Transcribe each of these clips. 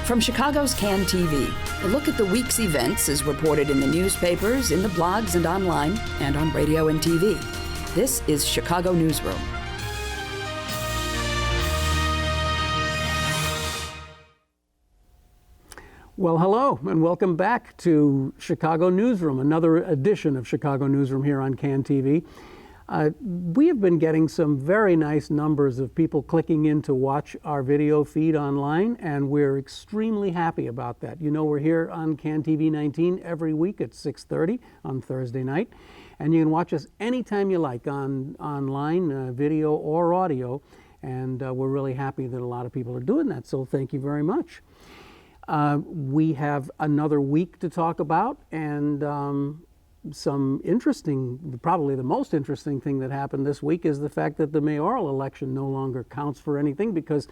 From Chicago's Can TV, a look at the week's events is reported in the newspapers, in the blogs and online, and on radio and TV. This is Chicago Newsroom. Well, hello, and welcome back to Chicago Newsroom, another edition of Chicago Newsroom here on Can TV. We have been getting some very nice numbers of people clicking in to watch our video feed online, and we're extremely happy about that. You know, we're here on Can TV 19 every week at 6:30 on Thursday night, and you can watch us anytime you like online, video or audio, and we're really happy that a lot of people are doing that, so thank you very much. We have another week to talk about, and some interesting, probably the most interesting thing that happened this week is the fact that the mayoral election no longer counts for anything, because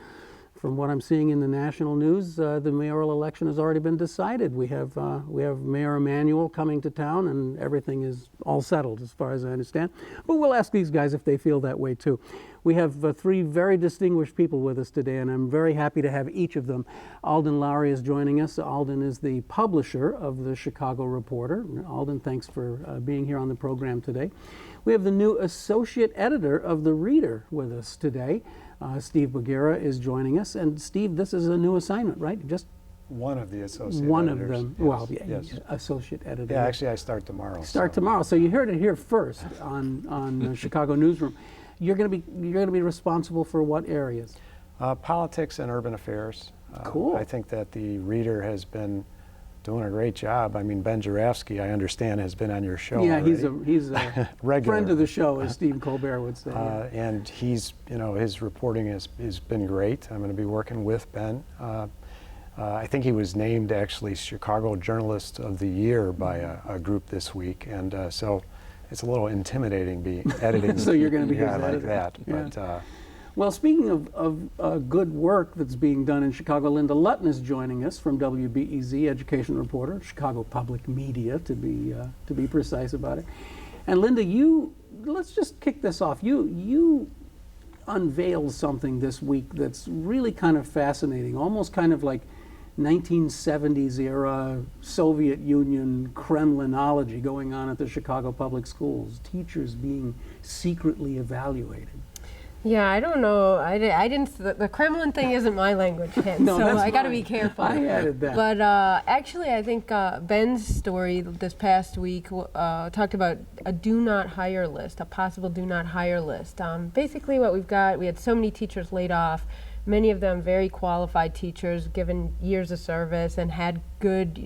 from what I'm seeing in the national news, the mayoral election has already been decided. We have Mayor Emanuel coming to town, and everything is all settled as far as I understand. But we'll ask these guys if they feel that way too. We have three very distinguished people with us today, and I'm very happy to have each of them. Alden Loury is joining us. Alden is the publisher of the Chicago Reporter. Alden, thanks for being here on the program today. We have the new associate editor of the Reader with us today. Steve Bogira is joining us. And Steve, this is a new assignment, right? Just one of the associate one editors. One of them. Yes. Well, yeah, yes. Associate editor. Yeah, actually I start tomorrow. Tomorrow. So you heard it here first on Chicago Newsroom. You're going to be responsible for what areas? Politics and urban affairs. Cool. I think that the Reader has been doing a great job. I mean, Ben Jarafsky, I understand, has been on your show. Yeah, already. he's a friend of the show, as Steve Colbert would say. And he's, his reporting has been great. I'm going to be working with Ben. I think he was named actually Chicago Journalist of the Year by a group this week, and so it's a little intimidating editing. So you're going to be a guy like that. Yeah. But well, speaking of good work that's being done in Chicago, Linda Lutton is joining us from WBEZ, education reporter, Chicago Public Media, to be precise about it. And Linda, let's just kick this off. You unveiled something this week that's really kind of fascinating, almost kind of like 1970s era Soviet Union Kremlinology going on at the Chicago Public Schools, teachers being secretly evaluated. Yeah, I don't know. I didn't. The Kremlin thing isn't my language, No, so I got to be careful. I added that. But actually, I think Ben's story this past week talked about a do not hire list, a possible do not hire list. Basically, what we had so many teachers laid off, many of them very qualified teachers, given years of service and had good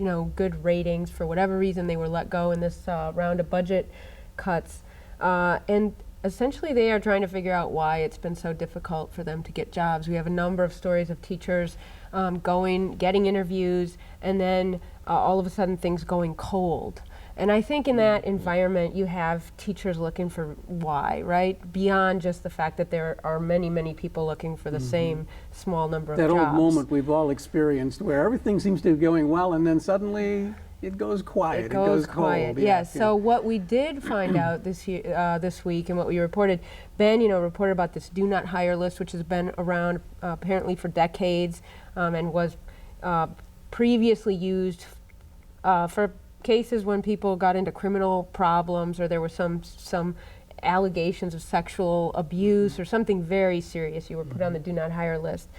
ratings. For whatever reason, they were let go in this round of budget cuts, and essentially, they are trying to figure out why it's been so difficult for them to get jobs. We have a number of stories of teachers getting interviews, and then all of a sudden things going cold. And I think in that environment, you have teachers looking for why, right? Beyond just the fact that there are many, many people looking for the same small number of jobs. That old moment we've all experienced where everything seems to be going well, and then suddenly it goes quiet. It goes quiet. Cold. Yes. So what we did find out this week, and what we reported, Ben, reported about this do not hire list, which has been around apparently for decades, and was previously used for cases when people got into criminal problems, or there were some allegations of sexual abuse or something very serious. You were put on the do not hire list.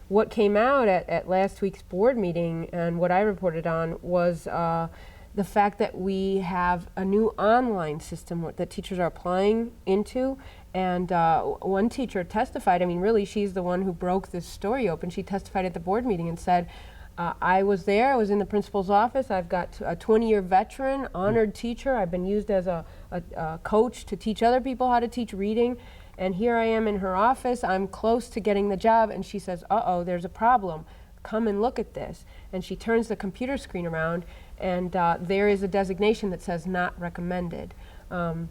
What came out at last week's board meeting, and what I reported on, was the fact that we have a new online system that teachers are applying into. And one teacher testified, really, she's the one who broke this story open. She testified at the board meeting and said, I was there, I was in the principal's office, I've got a 20-year veteran, honored teacher, I've been used as a coach to teach other people how to teach reading. And here I am in her office, I'm close to getting the job, and she says, uh-oh, there's a problem. Come and look at this. And she turns the computer screen around, and there is a designation that says not recommended. So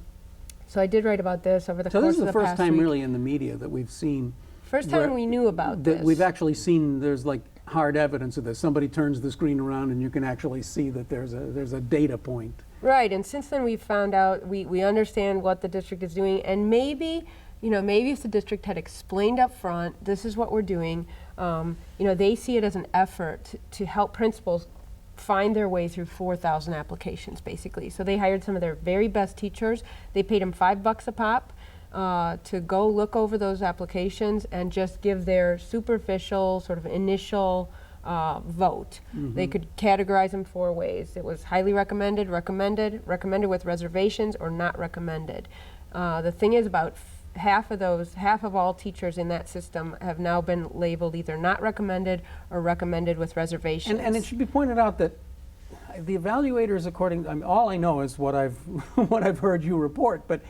I did write about this over the course of the past week. So this is the first time really in the media that we've seen. First time we knew about this. We've actually seen there's like hard evidence of this. Somebody turns the screen around and you can actually see that there's a data point. Right, and since then we've found out, we understand what the district is doing, and maybe maybe if the district had explained up front, this is what we're doing, they see it as an effort to help principals find their way through 4,000 applications, basically. So they hired some of their very best teachers. They paid them $5 a pop to go look over those applications and just give their superficial, sort of initial vote. They could categorize them 4 ways. It was highly recommended, recommended with reservations, or not recommended. The thing is, about half of all teachers in that system have now been labeled either not recommended or recommended with reservations. And it should be pointed out that the evaluators, all I know is what I've what I've heard you report, but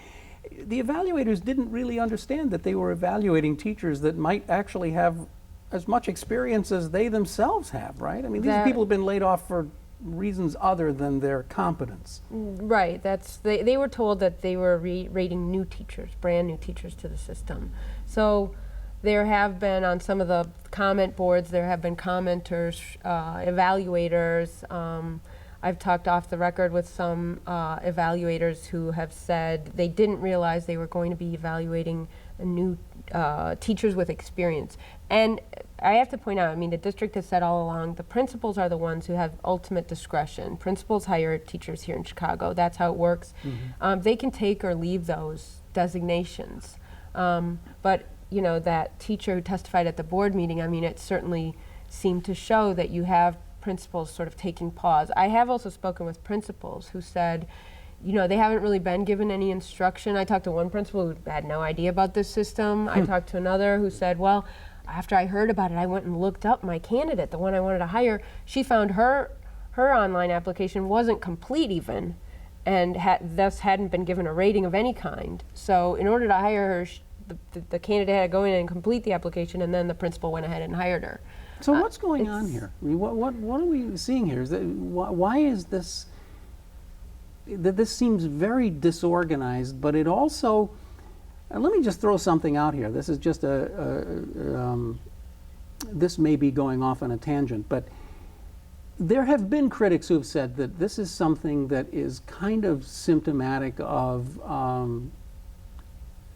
the evaluators didn't really understand that they were evaluating teachers that might actually have as much experience as they themselves have, right? I mean, these people have been laid off for reasons other than their competence. Right. They were told that they were rating new teachers, brand new teachers to the system. So there have been, on some of the comment boards, there have been commenters, evaluators. I've talked off the record with some evaluators who have said they didn't realize they were going to be evaluating new teachers with experience. And I have to point out, the district has said all along, the principals are the ones who have ultimate discretion. Principals hire teachers here in Chicago. That's how it works. They can take or leave those designations. But, that teacher who testified at the board meeting, it certainly seemed to show that you have principals sort of taking pause. I have also spoken with principals who said, they haven't really been given any instruction. I talked to one principal who had no idea about this system. I talked to another who said, well, after I heard about it, I went and looked up my candidate, the one I wanted to hire. She found her online application wasn't complete even, and thus hadn't been given a rating of any kind. So in order to hire her, the candidate had to go in and complete the application, and then the principal went ahead and hired her. So what's going on here? What are we seeing here? Why is this? This seems very disorganized, but it also. Let me just throw something out here. This is just this may be going off on a tangent, but there have been critics who've said that this is something that is kind of symptomatic of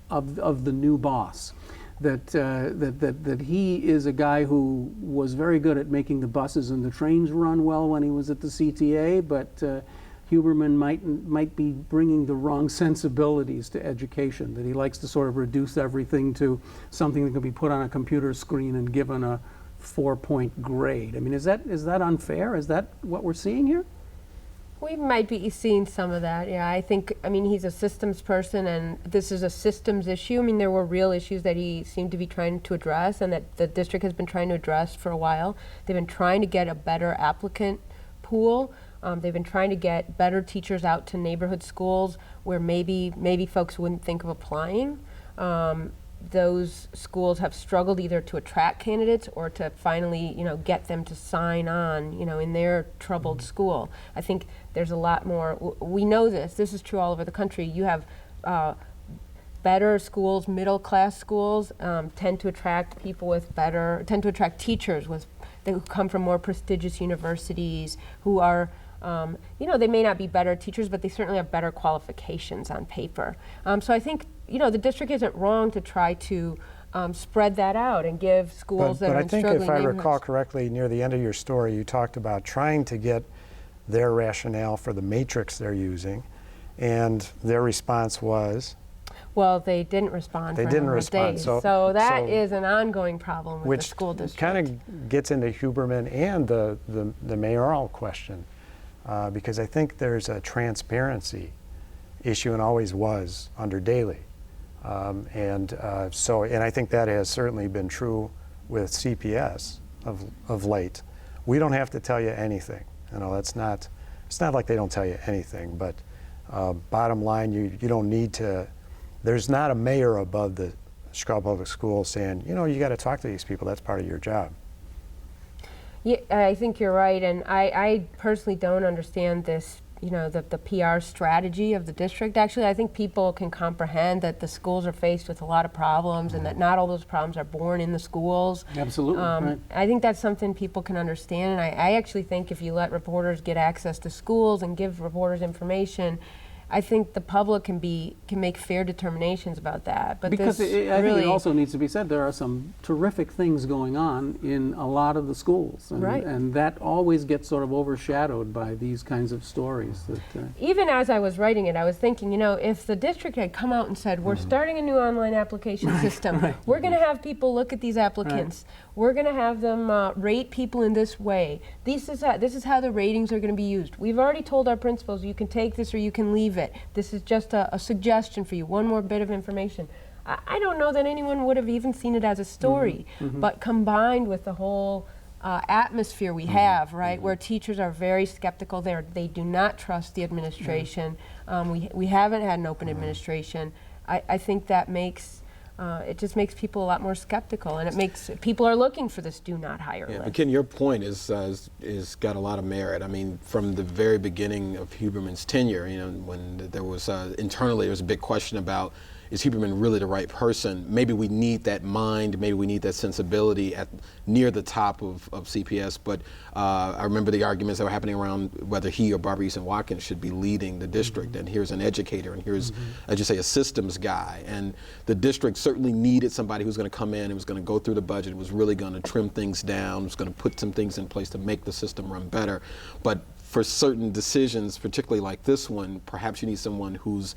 the new boss. That he is a guy who was very good at making the buses and the trains run well when he was at the CTA, but Huberman might be bringing the wrong sensibilities to education, that he likes to sort of reduce everything to something that can be put on a computer screen and given a 4-point grade. Is that unfair? Is that what we're seeing here? We might be seeing some of that, yeah. I think, he's a systems person, and this is a systems issue. There were real issues that he seemed to be trying to address and that the district has been trying to address for a while. They've been trying to get a better applicant pool. They've been trying to get better teachers out to neighborhood schools where maybe folks wouldn't think of applying. Those schools have struggled either to attract candidates or to finally, get them to sign on, in their troubled school. I think there's a lot more. We know this is true all over the country. You have better schools, middle-class schools, tend to attract teachers who come from more prestigious universities, who are, they may not be better teachers, but they certainly have better qualifications on paper. So I think, the district isn't wrong to try to spread that out and give schools that are in struggling neighborhoods. But I think if I recall correctly, near the end of your story, you talked about trying to get their rationale for the matrix they're using, and their response was? Well, they didn't respond for a number of days. So that is an ongoing problem with the school district. Which kind of gets into Huberman and the mayoral question, because I think there's a transparency issue and always was under Daley. And I think that has certainly been true with CPS of late. We don't have to tell you anything. It's not like they don't tell you anything, but bottom line, you don't need to. There's not a mayor above the Chicago Public Schools saying, you got to talk to these people. That's part of your job. Yeah, I think you're right, and I personally don't understand this, the PR strategy of the district. Actually, I think people can comprehend that the schools are faced with a lot of problems and that not all those problems are born in the schools. Absolutely. Right. I think that's something people can understand, and I actually think if you let reporters get access to schools and give reporters information, I think the public can make fair determinations about that. But because this I really, think it also needs to be said, there are some terrific things going on in a lot of the schools, and, Right. and that always gets sort of overshadowed by these kinds of stories. That, even as I was writing it, I was thinking, you know, if the district had come out and said, we're starting a new online application system, we're going to have people look at these applicants, we're going to have them rate people in this way. This is how the ratings are going to be used. We've already told our principals, you can take this or you can leave it. This is just a suggestion for you, one more bit of information. I don't know that anyone would have even seen it as a story, but combined with the whole atmosphere we have, right, where teachers are very skeptical, they do not trust the administration. We haven't had an open administration. I think that makes it just makes people a lot more skeptical, and it makes people are looking for this do not hire list. But Ken, your point is got a lot of merit. I mean, from the very beginning of Huberman's tenure, you know, when there was internally there was a big question about, is Huberman really the right person? Maybe we need that mind, maybe we need that sensibility at near the top of CPS, but I remember the arguments that were happening around whether he or Barbara Easton Watkins should be leading the district, and here's an educator, and here's, as you say, a systems guy. And the district certainly needed somebody who's going to come in and was going to go through the budget, was really going to trim things down, was going to put some things in place to make the system run better. But for certain decisions, particularly like this one, perhaps you need someone who's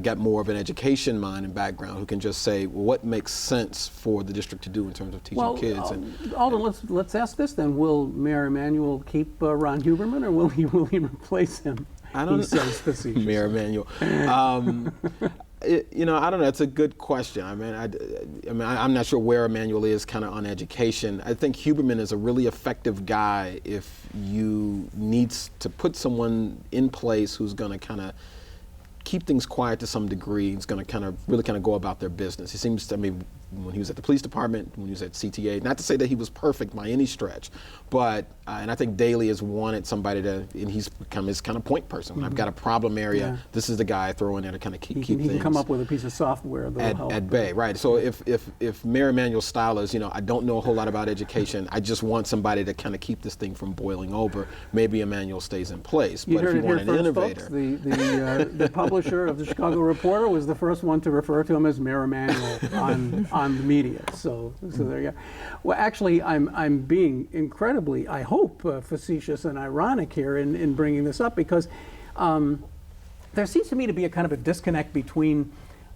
got more of an education mind and background, who can just say, well, what makes sense for the district to do in terms of teaching kids. Alden, let's ask this then. Will Mayor Emanuel keep Ron Huberman, or will he replace him? I don't he says facetiously. Mayor Emanuel. You know, I don't know. It's a good question. I mean, I'm not sure where Emanuel is kind of on education. I think Huberman is a really effective guy if you need to put someone in place who's going to kind of keep things quiet to some degree. He's going to really go about their business. He seems to me, when he was at the police department, when he was at CTA, not to say that he was perfect by any stretch, but, and I think Daley has wanted somebody to, and he's become his kind of point person. When I've got a problem area, this is the guy I throw in there to kind of keep things. He can come up with a piece of software that will help. At bay, right. So if Mayor Emanuel's style is, you know, I don't know a whole lot about education, I just want somebody to kind of keep this thing from boiling over, maybe Emanuel stays in place. You but if you want an innovator. Folks, the publisher of the Chicago Reporter was the first one to refer to him as Mayor Emanuel on the media. So there you go. Well, actually, I'm being incredibly, I hope, facetious and ironic here in bringing this up, because there seems to me to be a kind of a disconnect between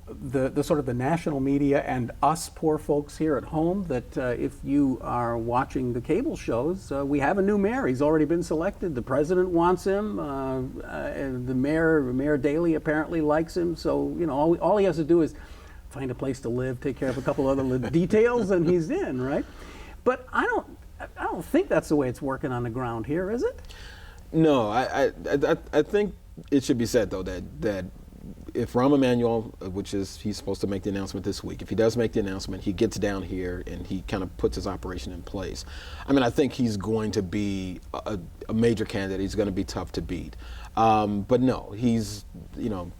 the sort of the national media and us poor folks here at home, that if you are watching the cable shows, we have a new mayor. He's already been selected. The president wants him. And the Mayor Daley apparently likes him. So, you know, all he has to do is find a place to live, take care of a couple other details, and he's in, right? But I don't think that's the way it's working on the ground here, is it? No, I think it should be said, though, that if Rahm Emanuel, which is, he's supposed to make the announcement this week, if he does make the announcement, he gets down here and he kind of puts his operation in place. I mean, I think he's going to be a major candidate. He's going to be tough to beat. But no, he's, you know,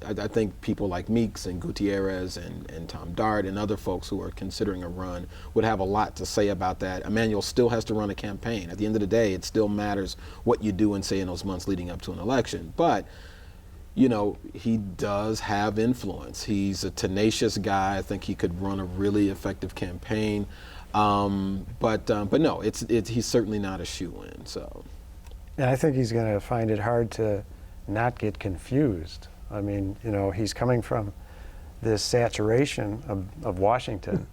I think people like Meeks and Gutierrez and Tom Dart and other folks who are considering a run would have a lot to say about that. Emanuel still has to run a campaign. At the end of the day, it still matters what you do and say in those months leading up to an election. But you know, he does have influence. He's a tenacious guy. I think he could run a really effective campaign. But no, he's certainly not a shoo-in. So, and I think he's going to find it hard to not get confused. I mean, you know, he's coming from this saturation of Washington,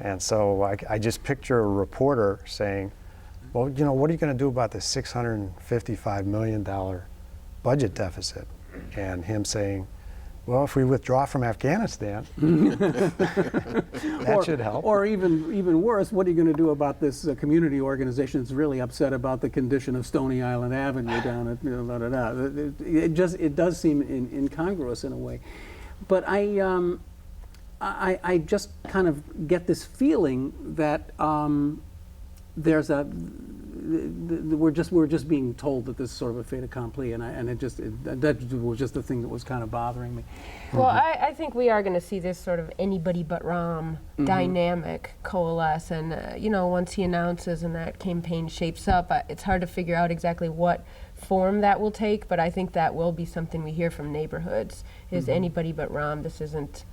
and so I just picture a reporter saying, "Well, you know, what are you going to do about the $655 million budget deficit?" And him saying, well, if we withdraw from Afghanistan, that should help. Or even worse, what are you going to do about this community organization that's really upset about the condition of Stony Island Avenue down at, you know, it does seem incongruous in a way. But I just kind of get this feeling that there's we're just being told that this is sort of a fait accompli, and that was just the thing that was kind of bothering me. Well, I think we are going to see this sort of anybody but Rahm dynamic coalesce, and you know, once he announces and that campaign shapes up, it's hard to figure out exactly what form that will take, but I think that will be something we hear from neighborhoods, is anybody but Rahm, this isn't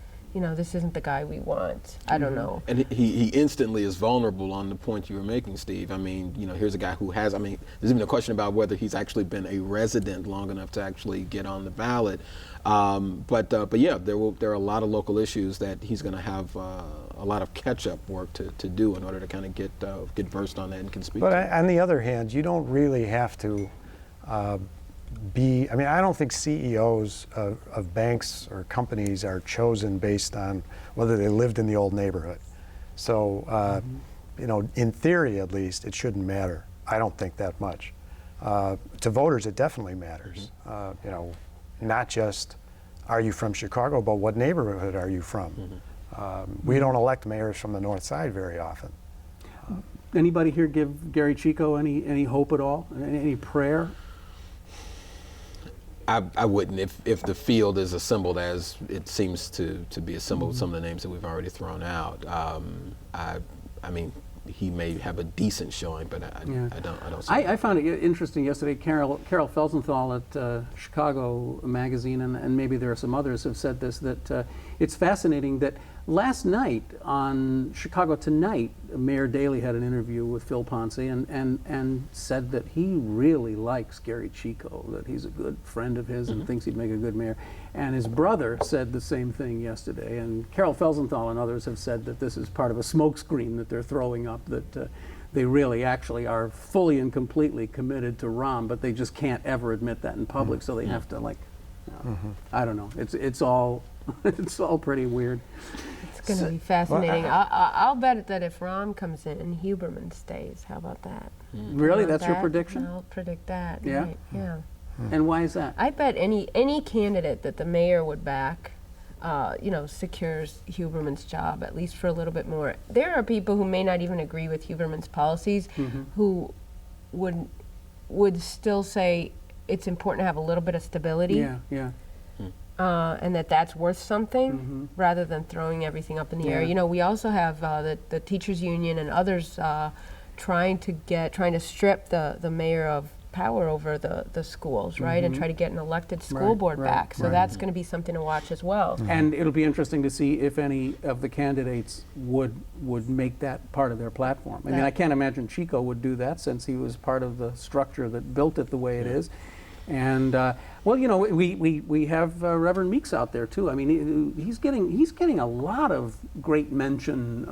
the guy we want. I don't know. And he instantly is vulnerable on the point you were making, Steve. I mean, here's a guy who has, there's even a question about whether he's actually been a resident long enough to actually get on the ballot. But yeah, there are a lot of local issues that he's going to have a lot of catch-up work to do in order to kind of get versed on that and can speak. But to on the other hand, you don't really have to I don't think CEOs of banks or companies are chosen based on whether they lived in the old neighborhood. So, in theory at least, it shouldn't matter. I don't think that much. To voters, it definitely matters. Not just are you from Chicago, but what neighborhood are you from? We don't elect mayors from the north side very often. Anybody here give Gary Chico any hope at all? Any prayer? I wouldn't. If the field is assembled as it seems to be assembled with some of the names that we've already thrown out, he may have a decent showing, but I don't see I found it interesting yesterday. Carol Felsenthal at Chicago Magazine, and maybe there are some others have said this, that it's fascinating that last night on Chicago Tonight, Mayor Daley had an interview with Phil Ponce and said that he really likes Gary Chico, that he's a good friend of his and thinks he'd make a good mayor. And his brother said the same thing yesterday. And Carol Felsenthal and others have said that this is part of a smokescreen that they're throwing up, that they really actually are fully and completely committed to Rahm, but they just can't ever admit that in public, so they have to I don't know. It's all it's all pretty weird. It's going to be fascinating. I'll bet that if Rahm comes in, Huberman stays. How about that? Really? That's your prediction? I'll predict that. Yeah? Right. Yeah. And why is that? I bet any candidate that the mayor would back, secures Huberman's job, at least for a little bit more. There are people who may not even agree with Huberman's policies who would still say it's important to have a little bit of stability. Yeah. And that's worth something rather than throwing everything up in the air. We also have the teachers union and others trying to strip the mayor of power over the schools, right, and try to get an elected school board back. So that's going to be something to watch as well. And it'll be interesting to see if any of the candidates would make that part of their platform. I mean, I can't imagine Chico would do that, since he was part of the structure that built it the way it is. And we have Reverend Meeks out there too. I mean, he's getting a lot of great mention,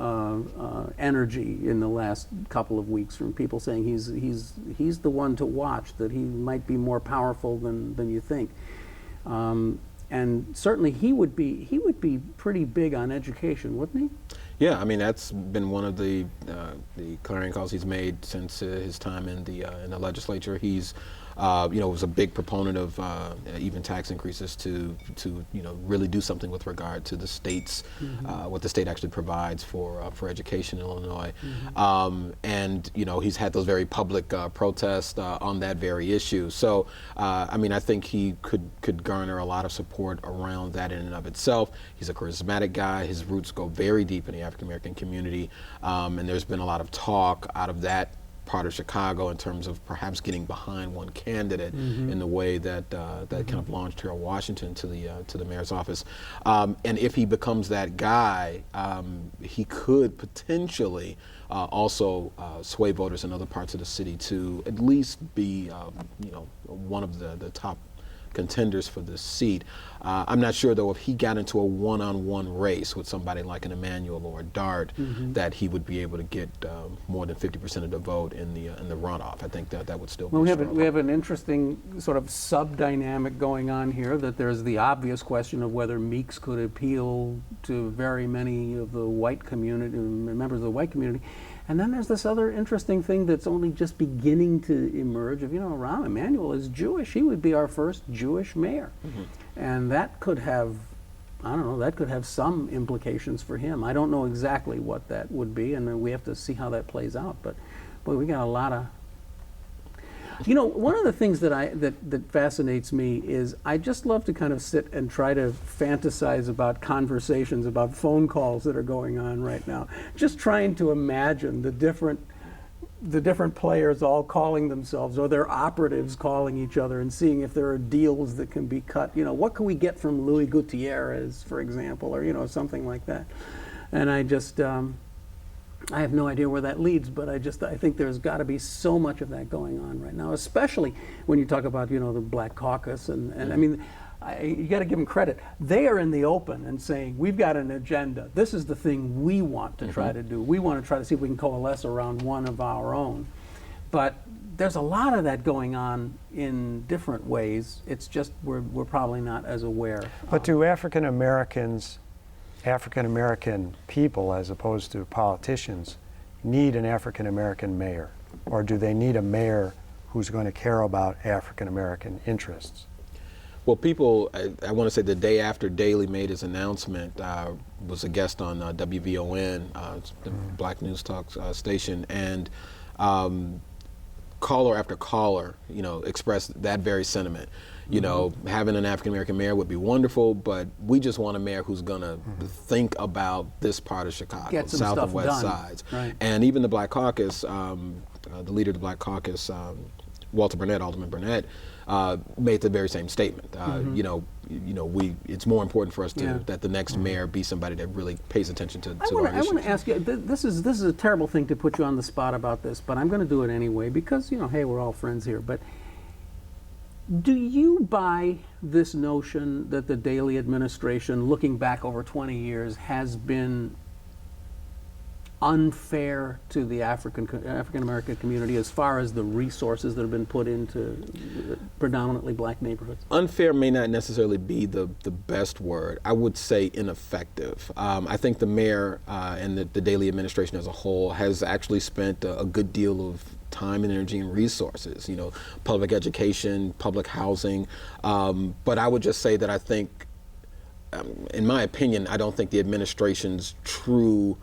energy in the last couple of weeks from people saying he's the one to watch, that he might be more powerful than you think. And certainly he would be pretty big on education, wouldn't he? Yeah, I mean, that's been one of the clarion calls he's made since his time in the legislature. He's was a big proponent of even tax increases to really do something with regard to the state's what the state actually provides for education in Illinois. And he's had those very public protests on that very issue. So I think he could garner a lot of support around that in and of itself. He's a charismatic guy. His roots go very deep in the African American community, and there's been a lot of talk out of that part of Chicago in terms of perhaps getting behind one candidate in the way that that kind of launched Harold Washington to the mayor's office. And if he becomes that guy, he could potentially also sway voters in other parts of the city to at least be one of the top contenders for this seat. I'm not sure though if he got into a one-on-one race with somebody like an Emanuel or a Dart that he would be able to get more than 50% of the vote in the runoff. I think that would still be strong. We have an interesting sort of sub-dynamic going on here, that there's the obvious question of whether Meeks could appeal to very many of the white community, members of the white community. And then there's this other interesting thing that's only just beginning to emerge of, Rahm Emanuel is Jewish. He would be our first Jewish mayor. And that could have, that could have some implications for him. I don't know exactly what that would be, and we have to see how that plays out. But boy, we got a lot of... one of the things that fascinates me is I just love to kind of sit and try to fantasize about conversations, about phone calls that are going on right now. Just trying to imagine the different the different players all calling themselves, or their operatives calling each other and seeing if there are deals that can be cut. You know, what can we get from Luis Gutierrez, for example, or, you know, something like that. And I just, I have no idea where that leads, but I think there's got to be so much of that going on right now, especially when you talk about, you know, the Black Caucus. And I mean, you got to give them credit. They are in the open and saying, we've got an agenda. This is the thing we want to try to do. We want to try to see if we can coalesce around one of our own. But there's a lot of that going on in different ways. It's just we're probably not as aware. But do African American people, as opposed to politicians, need an African American mayor? Or do they need a mayor who's going to care about African American interests? Well, people, I want to say the day after Daley made his announcement, was a guest on WVON, the Black News Talk station, and caller after caller, you know, expressed that very sentiment. You know, having an African American mayor would be wonderful, but we just want a mayor who's going to think about this part of Chicago, Get some South stuff and West done. sides. Right. And even the Black Caucus, the leader of the Black Caucus, Alderman Burnett, made the very same statement. You know, it's more important for us that the next mayor be somebody that really pays attention to our issues. I want to ask you. This is a terrible thing to put you on the spot about this, but I'm going to do it anyway because, you know, hey, we're all friends here. But do you buy this notion that the Daley administration, looking back over 20 years, has been unfair to the African American community as far as the resources that have been put into predominantly black neighborhoods? Unfair may not necessarily be the best word. I would say ineffective. I think the mayor and the Daley administration as a whole has actually spent a good deal of time and energy and resources, you know, public education, public housing. But I would just say that I think, in my opinion, I don't think the administration's true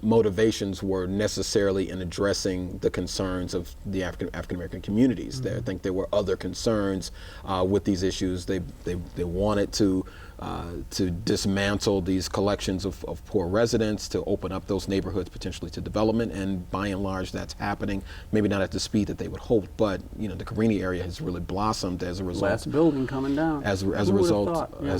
motivations were necessarily in addressing the concerns of the African American communities. I think there were other concerns with these issues. They wanted to dismantle these collections of poor residents, to open up those neighborhoods potentially to development, and by and large that's happening. Maybe not at the speed that they would hope, but you know, the Cabrini area has really blossomed as a result. Last building coming down. As a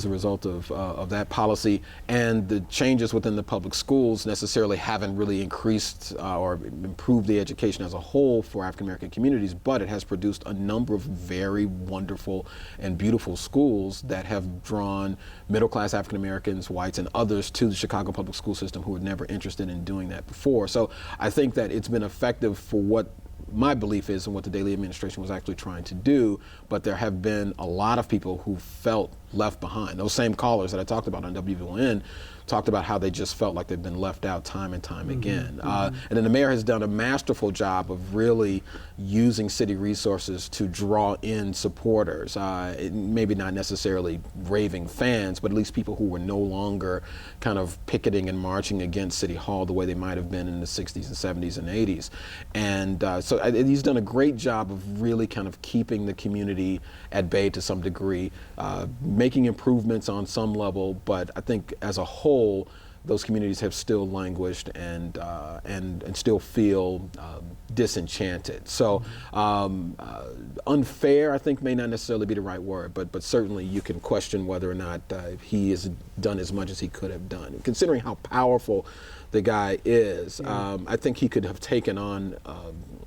result of that policy, and the changes within the public schools necessarily haven't really increased or improved the education as a whole for African American communities, but it has produced a number of very wonderful and beautiful schools that have drawn middle-class African Americans, whites, and others to the Chicago public school system who were never interested in doing that before. So I think that it's been effective for what my belief is and what the Daley administration was actually trying to do, but there have been a lot of people who felt left behind. Those same callers that I talked about on WVON talked about how they just felt like they've been left out time and time again. And then the mayor has done a masterful job of really using city resources to draw in supporters, maybe not necessarily raving fans, but at least people who were no longer kind of picketing and marching against City Hall the way they might have been in the 60s and 70s and 80s. And so he's done a great job of really kind of keeping the community at bay to some degree, making improvements on some level, but I think as a whole, those communities have still languished and still feel disenchanted. So unfair, I think, may not necessarily be the right word, but certainly you can question whether or not he has done as much as he could have done. Considering how powerful the guy is, I think he could have taken on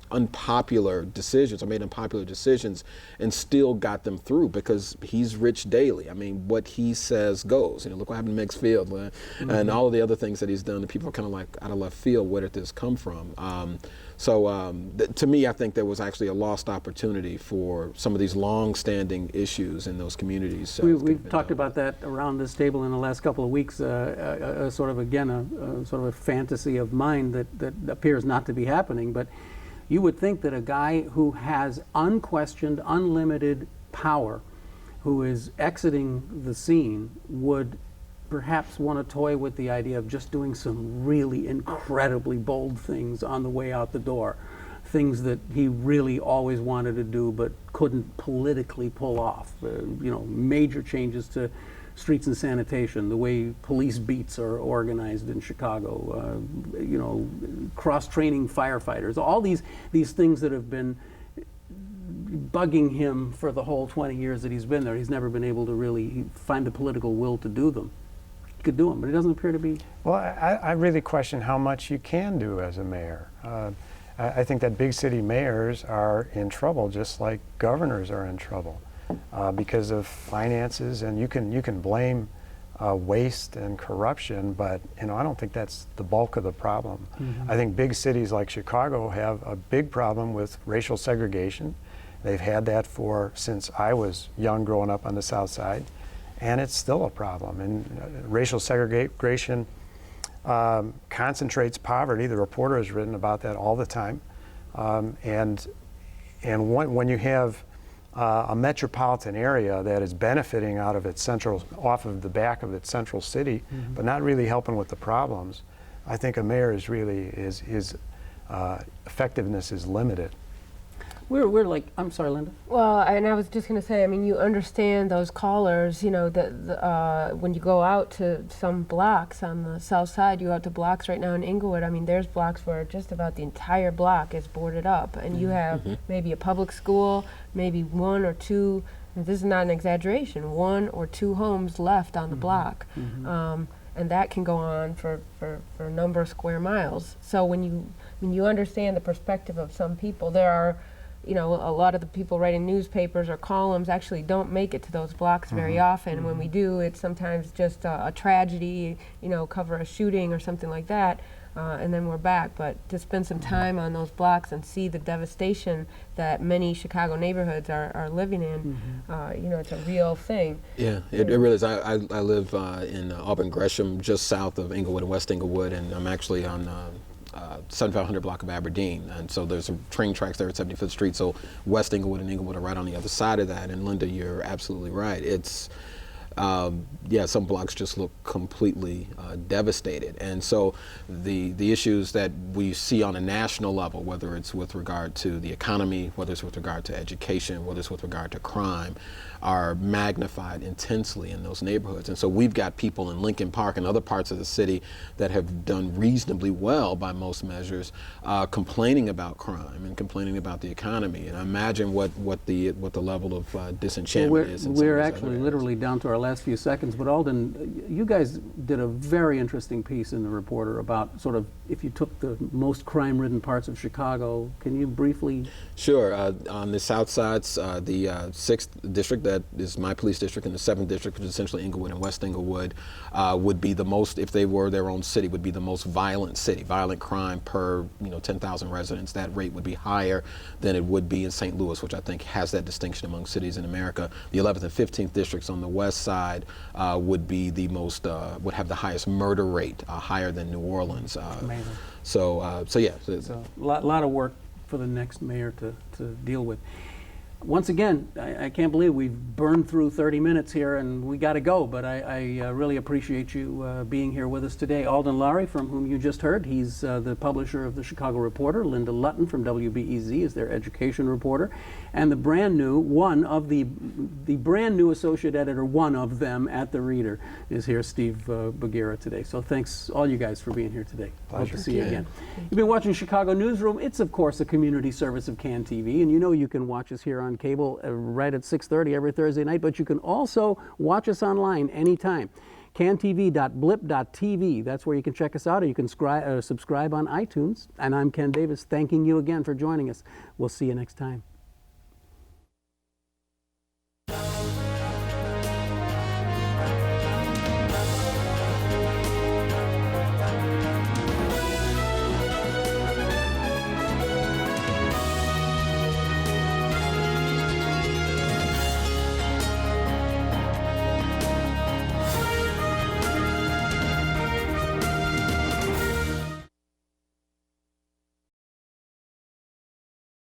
unpopular decisions or made unpopular decisions and still got them through, because he's Rich Daley. I mean, what he says goes. You know, look what happened to Meigs Field and all of the other things that he's done. And people are kind of like out of left field. Where did this come from? To me, I think there was actually a lost opportunity for some of these long-standing issues in those communities. We've talked about that around this table in the last couple of weeks. Sort of a fantasy of mine that appears not to be happening, but you would think that a guy who has unquestioned, unlimited power, who is exiting the scene, would perhaps want to toy with the idea of just doing some really incredibly bold things on the way out the door. Things that he really always wanted to do but couldn't politically pull off. Major changes to streets and sanitation, the way police beats are organized in Chicago, you know, cross-training firefighters, all these things that have been bugging him for the whole 20 years that he's been there. He's never been able to really find the political will to do them. He could do them, but he doesn't appear to be. Well, I really question how much you can do as a mayor. I think that big city mayors are in trouble, just like governors are in trouble, because of finances, and you can blame waste and corruption, but you know, I don't think that's the bulk of the problem. I think big cities like Chicago have a big problem with racial segregation. They've had that since I was young growing up on the South Side, and it's still a problem. And racial segregation concentrates poverty. The Reporter has written about that all the time. And when you have a metropolitan area that is benefiting out of its off of the back of its central city, but not really helping with the problems, I think a mayor is really effectiveness is limited. We're like, I'm sorry, Linda. Well, and I was just going to say, I mean, you understand those callers, you know, when you go out to some blocks on the south side, you go out to blocks right now in Inglewood, I mean, there's blocks where just about the entire block is boarded up, and you have maybe a public school, maybe one or two, this is not an exaggeration, 1 or 2 homes left on the block. And that can go on for a number of square miles. So when you understand the perspective of some people, there are, you know, a lot of the people writing newspapers or columns actually don't make it to those blocks very often. When we do, it's sometimes just a tragedy, you know, cover a shooting or something like that, and then we're back. But to spend some time on those blocks and see the devastation that many Chicago neighborhoods are living in, you know, it's a real thing. Yeah, it really is. I live in Auburn Gresham, just south of Inglewood and West Inglewood, and I'm actually on 7500 block of Aberdeen, and so there's some train tracks there at 75th Street, so West Inglewood and Inglewood are right on the other side of that. And Linda, you're absolutely right. It's yeah, some blocks just look completely devastated. And so the issues that we see on a national level, whether it's with regard to the economy, whether it's with regard to education, whether it's with regard to crime, are magnified intensely in those neighborhoods. And so we've got people in Lincoln Park and other parts of the city that have done reasonably well by most measures, complaining about crime and complaining about the economy. And I imagine what the level of disenchantment is. We're actually literally down to our last few seconds, but Alden, you guys did a very interesting piece in the Reporter about sort of if you took the most crime-ridden parts of Chicago. Can you briefly? Sure. On the south sides, the 6th district, that is my police district, and the 7th district, which is essentially Inglewood and West Inglewood, would be the most, if they were their own city, would be the most violent city. Violent crime per 10,000 residents, that rate would be higher than it would be in St. Louis, which I think has that distinction among cities in America. The 11th and 15th districts on the west side would be the most, would have the highest murder rate, higher than New Orleans. Amazing. So yeah. So a lot of work for the next mayor to deal with. Once again, I can't believe we've burned through 30 minutes here and we got to go, but I really appreciate you being here with us today. Alden Loury, from whom you just heard, he's the publisher of the Chicago Reporter. Linda Lutton from WBEZ is their education reporter. And the brand new, one of the brand new associate editor, one of them at The Reader, is here, Steve Bogira, today. So thanks all you guys for being here today. Pleasure. Hope to see you again. You've been watching Chicago Newsroom. It's, of course, a community service of CAN TV, and you know you can watch us here on cable right at 6:30 every Thursday night, but you can also watch us online anytime. cantv.blip.tv, that's where you can check us out, or you can subscribe on iTunes. And I'm Ken Davis, thanking you again for joining us. We'll see you next time.